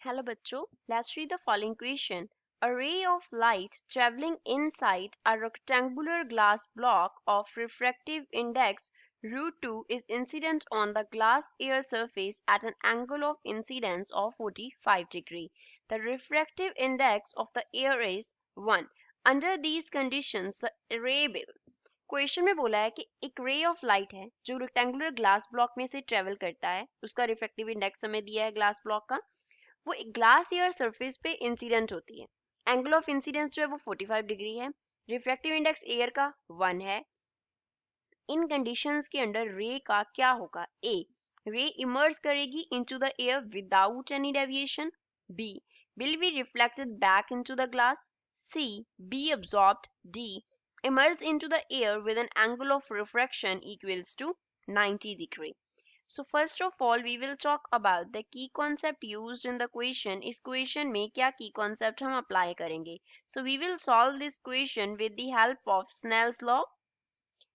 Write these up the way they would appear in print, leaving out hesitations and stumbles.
Hello बच्चों, let's read the following question. A ray of light traveling inside a rectangular glass block of refractive index √2 is incident on the glass air surface at an angle of incidence of 45 degree. The refractive index of the air is 1. Under these conditions, the ray will question में बोला है कि एक रे of light है जो rectangular glass block में से ट्रेवल करता है, उसका रिफ्रैक्टिव इंडेक्स हमें दिया है ग्लास ब्लॉक का, वो एक ग्लास एयर सरफेस पे इंसिडेंट होती है। एंगल ऑफ इंसिडेंस जो है वो 45 डिग्री है, रिफ्रैक्टिव इंडेक्स एयर का 1 है। इन कंडीशंस के अंडर रे का क्या होगा? ए, रे इमर्ज करेगी into the air without any deviation. B, will be reflected back into the glass. C, be absorbed। D, emerge into the air with an angle of refraction equals to 90 degree. So first of all, we will talk about the key concept used in the question. इस question में क्या key concept हम apply करेंगे? So we will solve this question with the help of Snell's law.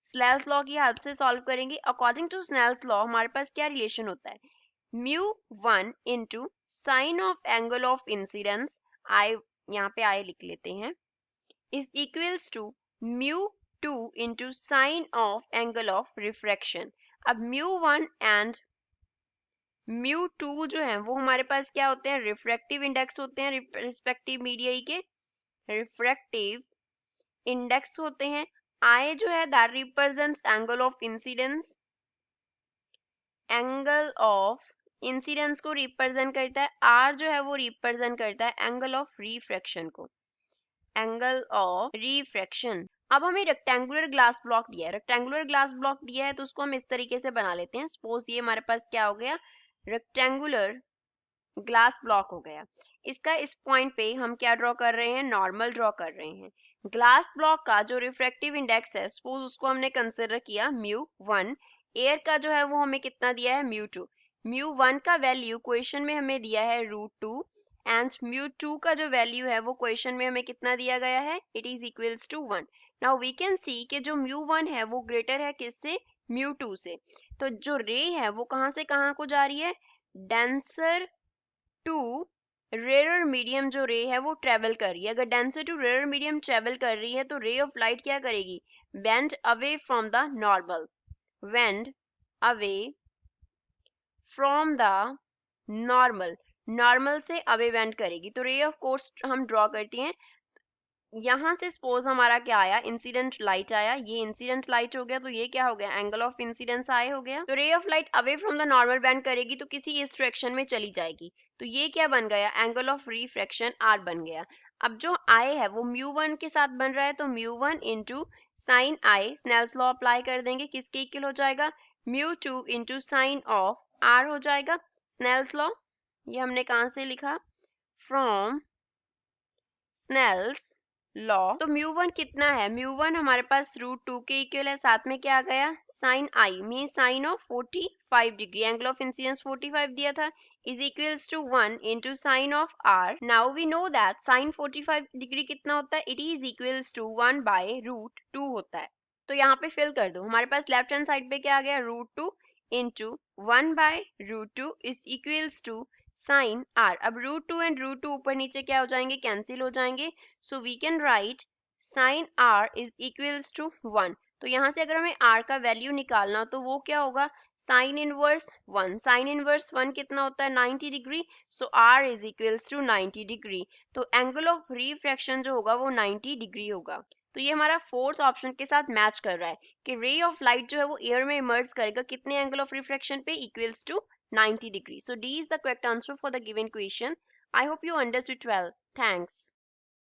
Snell's law की help से solve करेंगे. According to Snell's law, हमारे पास क्या relation होता है? μ1 into sin of angle of incidence, I यहाँ पे I लिख लेते हैं, is equals to μ2 into sin of angle of refraction. अब μ1 and μ2 जो है वो हमारे पास क्या होते हैं? रिफ्रैक्टिव इंडेक्स होते हैं रिस्पेक्टिव मीडिया के, रिफ्रैक्टिव इंडेक्स होते हैं। I जो है that represents angle of incidence, angle of incidence को रिप्रेजेंट करता है। R जो है वो रिप्रेजेंट करता है एंगल ऑफ रिफ्रैक्शन को, एंगल ऑफ रिफ्रैक्शन। अब हमें रेक्टेंगुलर ग्लास ब्लॉक दिया है, रेक्टेंगुलर ग्लास ब्लॉक दिया है तो उसको हम इस तरीके से बना लेते हैं। सपोज ये हमारे पास क्या हो गया? रेक्टेंगुलर ग्लास ब्लॉक हो गया। इसका इस पॉइंट पे हम क्या ड्रॉ कर रहे हैं? नॉर्मल ड्रॉ कर रहे हैं। ग्लास ब्लॉक का जो रिफ्रैक्टिव इंडेक्स है, सपोज उसको हमने कंसिडर किया μ1, एयर का जो है वो हमें कितना दिया है? μ2। μ1 का वैल्यू क्वेश्चन में हमें दिया है √2 एंड μ2 का जो वैल्यू है वो क्वेश्चन में हमें कितना दिया गया है? It is equals to 1। Now we can see कि जो μ1 है वो ग्रेटर है किससे? μ2 से। तो जो रे है वो कहाँ से कहाँ को जा रही है? डेंसर टू रेयर मीडियम जो रे है वो ट्रेवल कर रही है। अगर denser to rare medium travel कर रही है तो रे ऑफ लाइट क्या करेगी? Bend away from the normal, bend away from the normal, normal से अवे वेंड करेगी। तो रे ऑफ कोर्स हम ड्रॉ करती हैं। यहाँ से सपोज हमारा क्या आया? इंसिडेंट लाइट आया, ये इंसिडेंट लाइट हो गया, तो ये क्या हो गया? एंगल ऑफ इंसिडेंस आए हो गया। तो ray of light away from the normal bend करेगी तो किसी इस डायरेक्शन में चली जाएगी, तो ये क्या बन गया? एंगल ऑफ रिफ्रैक्शन आर बन गया। अब जो आई है वो μ1 के साथ बन रहा है, तो μ1 इंटू साइन आई, स्नेल्स लॉ अप्लाई कर देंगे, किसके इक्वल हो जाएगा? μ2 इंटू साइन ऑफ आर हो जाएगा। स्नेल्स लॉ ये हमने कहाँ से लिखा? From Snell's law. तो μ1 कितना है? μ1 हमारे पास √2 के इक्वल है, साथ में क्या आ गया? Sine I mean sine of 45 degree, angle of incidence 45 दिया था, is equals to 1 into sine of r. Now we know that sine 45 degree कितना होता है? It is equals to 1 by √2 होता है। तो यहाँ पे फिल कर दो, हमारे पास लेफ्ट हैंड साइड पे क्या आ गया? √2 into 1 by √2 is equals to sine r. अब √2 एंड √2 ऊपर नीचे क्या हो जाएंगे? कैंसिल हो जाएंगे। So we can write sine r is equals to 1। तो यहाँ से अगर हमें आर का वैल्यू निकालना तो वो क्या होगा? Sine inverse 1। साइन इनवर्स 1 कितना होता है? 90 degree. So r is equals to 90 degree. तो एंगल ऑफ रिफ्रैक्शन जो होगा वो 90 डिग्री होगा। तो ये हमारा फोर्थ ऑप्शन के साथ मैच कर रहा है कि रे ऑफ लाइट जो है वो एयर में इमर्ज करेगा कितने एंगल ऑफ रिफ्रैक्शन पे? Equals to 90 degrees. So D is the correct answer for the given question. I hope you understood well. Thanks.